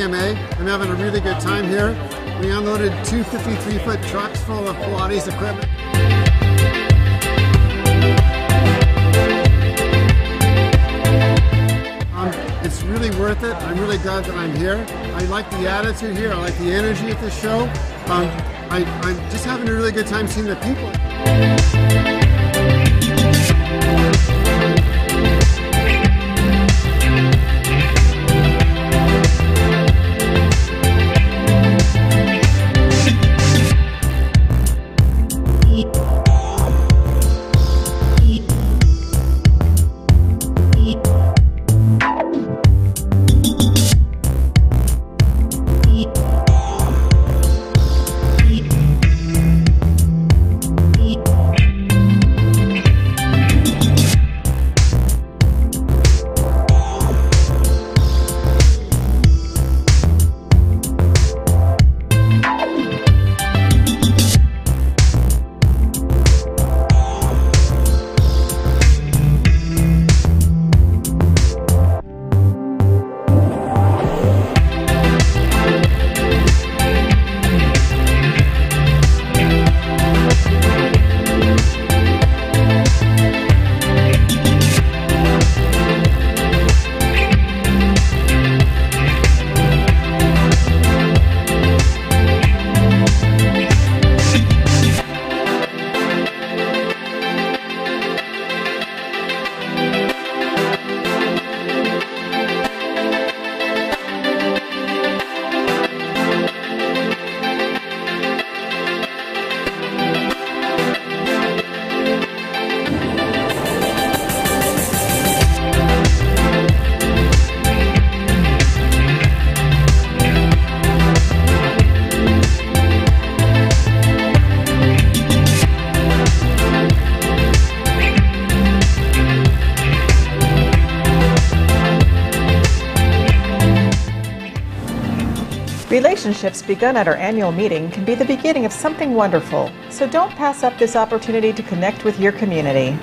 PMA. I'm having a really good time here. We unloaded two 53-foot trucks full of Pilates equipment. It's really worth it. I'm really glad that I'm here. I like the attitude here. I like the energy at the show. I'm just having a really good time seeing the people. Relationships begun at our annual meeting can be the beginning of something wonderful, so don't pass up this opportunity to connect with your community.